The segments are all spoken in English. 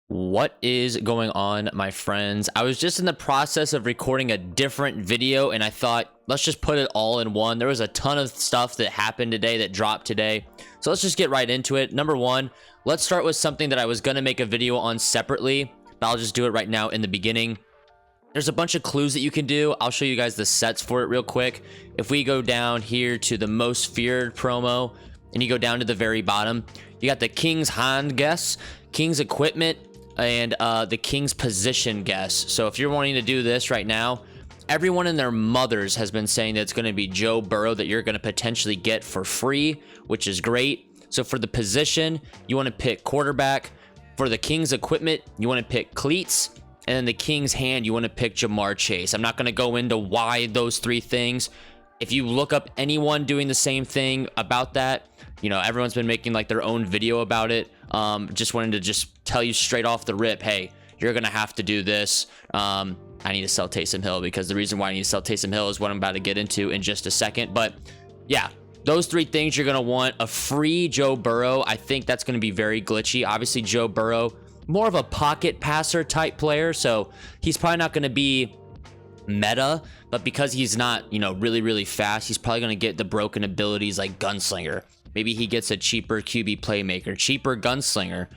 What is going on, my friends? I was just in the process of recording a different video and I thought, let's just put it all in one. There was a ton of stuff that happened today that dropped today. So let's just get right into it. Number one, let's start with something that I was going to make a video on separately, but I'll just do it right now in the beginning. There's a bunch of clues that you can do. I'll show you guys the sets for it real quick. If we go down here to the most feared promo and you go down to the very bottom, you got the King's Hand guess, King's Equipment, and the King's Position guess. So if you're wanting to do this right now, everyone and their mothers has been saying that it's going to be Joe Burrow that you're going to potentially get for free, which is great. So for the position, you want to pick quarterback. For the King's Equipment, you want to pick cleats. And then the King's Hand, you want to pick Jamar Chase. I'm not going to go into why those three things. If you look up anyone doing the same thing about that, you know, everyone's been making like their own video about it. Just wanted to just tell you straight off the rip, hey, you're going to have to do this. I need to sell Taysom Hill because the reason why I need to sell Taysom Hill is what I'm about to get into in just a second. But yeah, those three things you're going to want. A free Joe Burrow. I think that's going to be very glitchy. Obviously, Joe Burrow, more of a pocket passer type player. So he's probably not going to be meta, but because he's not, you know, really fast, he's probably going to get the broken abilities like Gunslinger. Maybe he gets a cheaper QB playmaker, cheaper Gunslinger.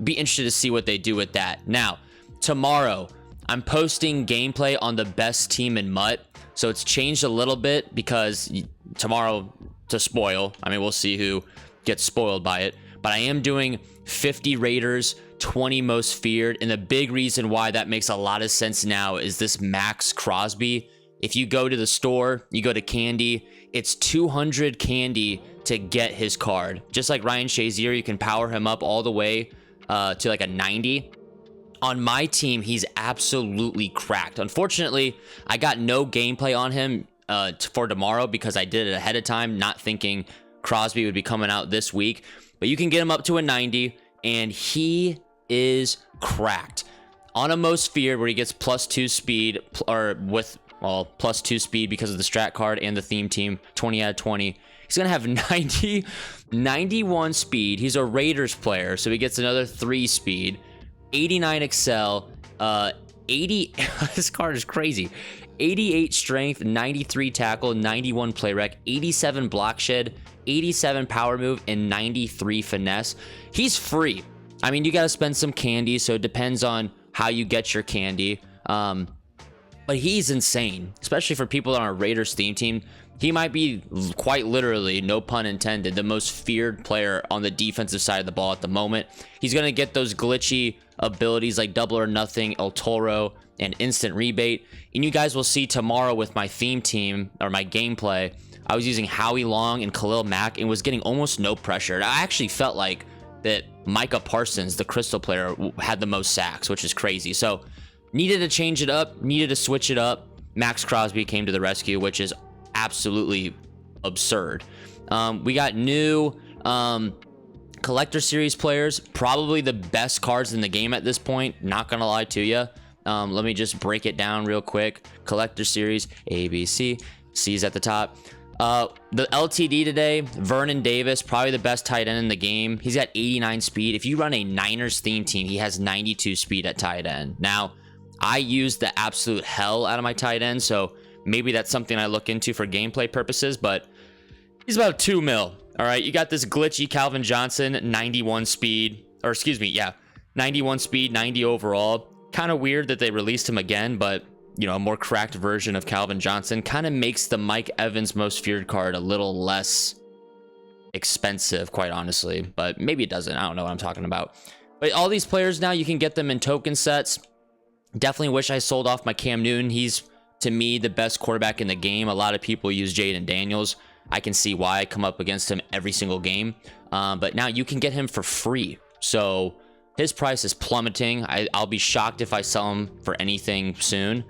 Be interested to see what they do with that. Now, tomorrow, I'm posting gameplay on the best team in MUT. So it's changed a little bit because tomorrow, to spoil, I mean, we'll see who gets spoiled by it. But I am doing 50 Raiders, 20 most feared. And the big reason why that makes a lot of sense now is this Max Crosby. If you go to the store, you go to candy, it's 200 candy to get his card. Just like Ryan Shazier, you can power him up all the way to like a 90. On my team, he's absolutely cracked. Unfortunately, I got no gameplay on him for tomorrow because I did it ahead of time, not thinking Crosby would be coming out this week. But you can get him up to a 90, and he is cracked. On a most feared, where he gets +2 speed, or with, well, +2 speed because of the strat card and the theme team, 20 out of 20. He's going to have 91 speed. He's a Raiders player, so he gets another 3 speed. 89 excel, 80, this card is crazy. 88 strength, 93 tackle, 91 play rec, 87 block shed, 87 power move, and 93 finesse. He's free. I mean, you got to spend some candy, so it depends on how you get your candy. But he's insane, especially for people on our Raiders theme team. He might be quite literally, no pun intended, the most feared player on the defensive side of the ball at the moment. He's going to get those glitchy abilities like double or nothing, El Toro, and instant rebate. And you guys will see tomorrow with my theme team or my gameplay, I was using Howie Long and Khalil Mack and was getting almost no pressure. I actually felt like that Micah Parsons, the Crystal player, had the most sacks, which is crazy. So needed to change it up, needed to switch it up. Max Crosby came to the rescue, which is absolutely absurd. We got new collector series players, probably the best cards in the game at this point, not gonna lie to you. Let me just break it down real quick. Collector series, A, B, C, C's at the top. The LTD today, Vernon Davis, probably the best tight end in the game. He's got 89 speed. If you run a Niners theme team, he has 92 speed at tight end. Now, I use the absolute hell out of my tight end, so maybe that's something I look into for gameplay purposes, but he's about 2 mil. All right, you got this glitchy Calvin Johnson, 91 speed, or excuse me, yeah, 91 speed, 90 overall. Kind of weird that they released him again, but you know, a more cracked version of Calvin Johnson kind of makes the Mike Evans most feared card a little less expensive, quite honestly, but maybe it doesn't. I don't know what I'm talking about. But all these players now, you can get them in token sets. Definitely wish I sold off my Cam Newton. He's, to me, the best quarterback in the game. A lot of people use Jaden Daniels. I can see why I come up against him every single game. But now you can get him for free. So his price is plummeting. I'll be shocked if I sell him for anything soon.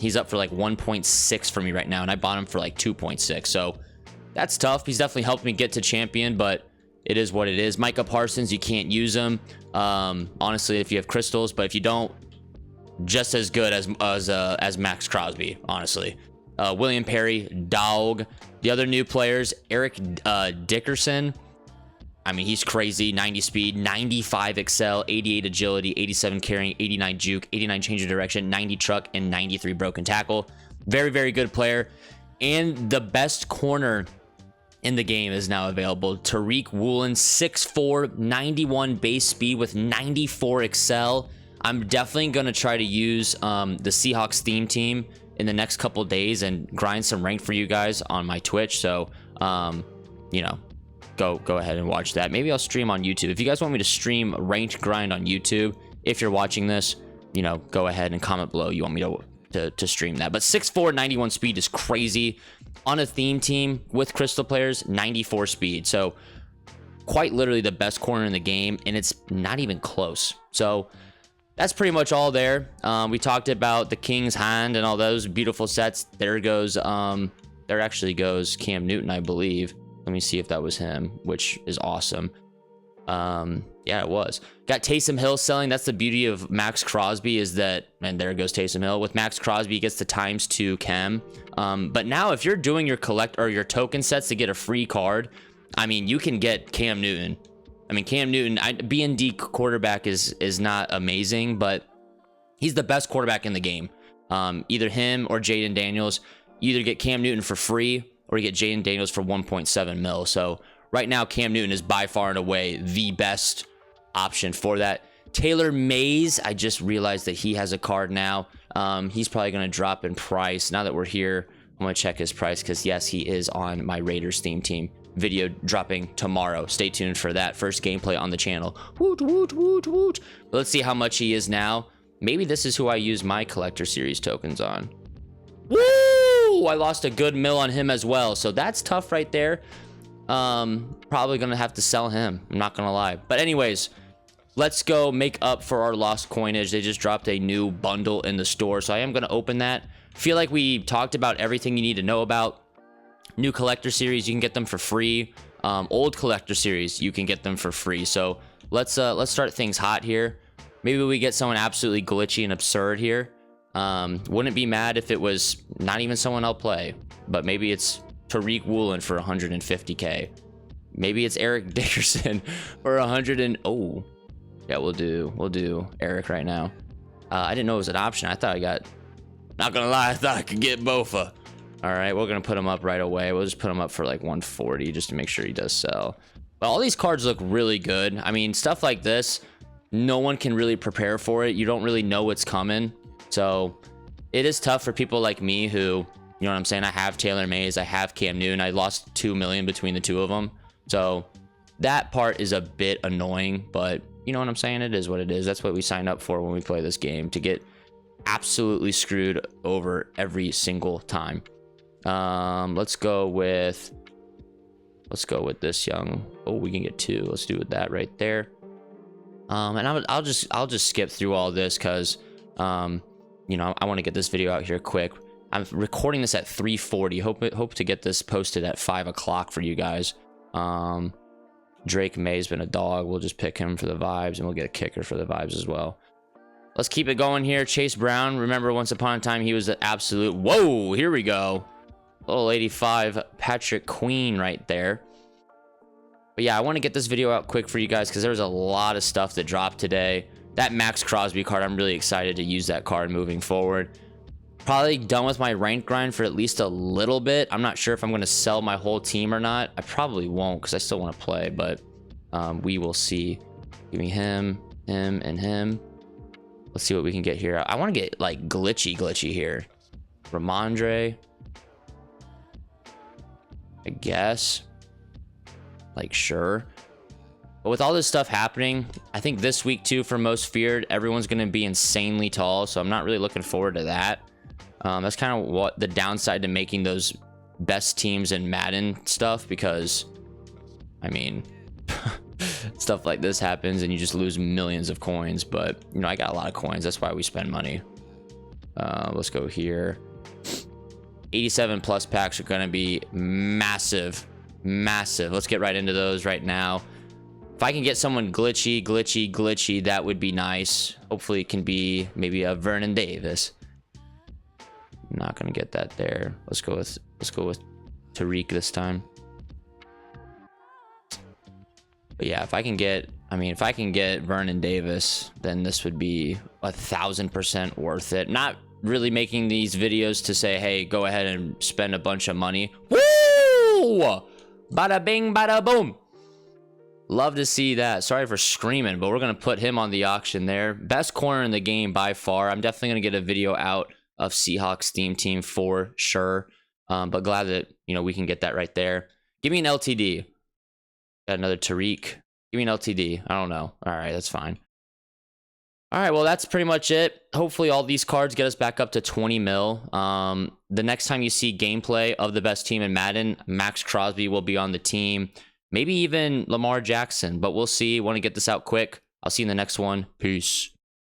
He's up for like 1.6 for me right now, and I bought him for like 2.6. So that's tough. He's definitely helped me get to champion, but it is what it is. Micah Parsons, you can't use him. Honestly, if you have crystals, but if you don't, just as good as Max Crosby, honestly. William Perry, dog. The other new players, Eric Dickerson. I mean, he's crazy. 90 speed, 95 excel, 88 agility, 87 carrying, 89 juke, 89 change of direction, 90 truck, and 93 broken tackle. Very, very good player. And the best corner in the game is now available. Tariq Woolen, 6'4", 91 base speed with 94 excel. I'm definitely going to try to use the Seahawks theme team in the next couple days and grind some ranked for you guys on my Twitch. So, you know, go ahead and watch that. Maybe I'll stream on YouTube. If you guys want me to stream ranked grind on YouTube, if you're watching this, you know, go ahead and comment below. You want me to stream that. But 6'4", 91 speed is crazy. On a theme team with Crystal players, 94 speed. So quite literally the best corner in the game, and it's not even close. So that's pretty much all there. We talked about the King's Hand and all those beautiful sets. There goes, there actually goes Cam Newton, I believe. Let me see if that was him, which is awesome. Yeah, it was. Got Taysom Hill selling. That's the beauty of Max Crosby, is that, and there goes Taysom Hill. With Max Crosby, he gets the ×2 chem. But now if you're doing your collect or your token sets to get a free card, I mean, you can get Cam Newton. I mean, Cam Newton, B&D quarterback is not amazing, but he's the best quarterback in the game. Either him or Jaden Daniels. You either get Cam Newton for free or you get Jaden Daniels for 1.7 mil. So right now, Cam Newton is by far and away the best option for that. Taylor Mays, I just realized that he has a card now. He's probably going to drop in price. Now that we're here, I'm going to check his price because, yes, he is on my Raiders theme team. Video dropping tomorrow. Stay tuned for that. First gameplay on the channel. Woot, woot, woot, woot. But let's see how much he is now. Maybe this is who I use my collector series tokens on. Woo! I lost a good mil on him as well. So that's tough right there. Probably gonna have to sell him. I'm not gonna lie. But anyways, let's go make up for our lost coinage. They just dropped a new bundle in the store, so I am gonna open that. Feel like we talked about everything you need to know about. New collector series, you can get them for free. Old collector series, you can get them for free. So let's start things hot here. Maybe we get someone absolutely glitchy and absurd here. Wouldn't be mad if it was not even someone I'll play, but maybe it's Tariq Woolen for 150k. Maybe it's Eric Dickerson for 100 and oh yeah, we'll do Eric right now. I didn't know it was an option. I thought I got, not gonna lie, I thought I could get Bofa. All right, we're gonna put him up right away. We'll just put him up for like 140 just to make sure he does sell. But all these cards look really good. I mean, stuff like this, no one can really prepare for it. You don't really know what's coming, so it is tough for people like me who, you know what I'm saying, I have Taylor Mays, I have Cam Newton. I lost 2 million between the two of them, so that part is a bit annoying, but you know what I'm saying, it is what it is. That's what we signed up for when we play this game, to get absolutely screwed over every single time. Let's go with this young, oh, we can get 2. Let's do with that right there. And I'll just skip through all this because you know, I want to get this video out here quick. I'm recording this at 3:40. Hope to get this posted at 5 o'clock for you guys. Drake May's been a dog. We'll just pick him for the vibes, and we'll get a kicker for the vibes as well. Let's keep it going here. Chase Brown. Remember, once upon a time, he was the absolute... Whoa, here we go. Little 85 Patrick Queen right there. But yeah, I want to get this video out quick for you guys because there's a lot of stuff that dropped today. That Max Crosby card, I'm really excited to use that card moving forward. Probably done with my rank grind for at least a little bit. I'm not sure if I'm going to sell my whole team or not. I probably won't because I still want to play, but we will see. Give me him, and him. Let's see what we can get here. I want to get like glitchy here. Ramondre, I guess. Like, sure. But with all this stuff happening, I think this week too, for most feared, everyone's going to be insanely tall, so I'm not really looking forward to that. That's kind of what the downside to making those best teams in Madden stuff, because I mean stuff like this happens and you just lose millions of coins. But you know, I got a lot of coins, that's why we spend money. Let's go here. 87 plus packs are going to be massive. Let's get right into those right now. If I can get someone glitchy, that would be nice. Hopefully it can be maybe a Vernon Davis. I'm not gonna get that there. Let's go with Tariq this time. But yeah, if I can get, I mean, if I can get Vernon Davis, then this would be 1000% worth it. Not really making these videos to say, hey, go ahead and spend a bunch of money. Woo! Bada bing, bada boom. Love to see that. Sorry for screaming, but we're going to put him on the auction there. Best corner in the game by far. I'm definitely going to get a video out of Seahawks theme team for sure. But glad that, you know, we can get that right there. Give me an LTD. Got another Tariq. Give me an LTD. I don't know. All right, that's fine. All right, well, that's pretty much it. Hopefully all these cards get us back up to 20 mil. The next time you see gameplay of the best team in Madden, Max Crosby will be on the team. Maybe even Lamar Jackson, but we'll see. Want to get this out quick. I'll see you in the next one. Peace.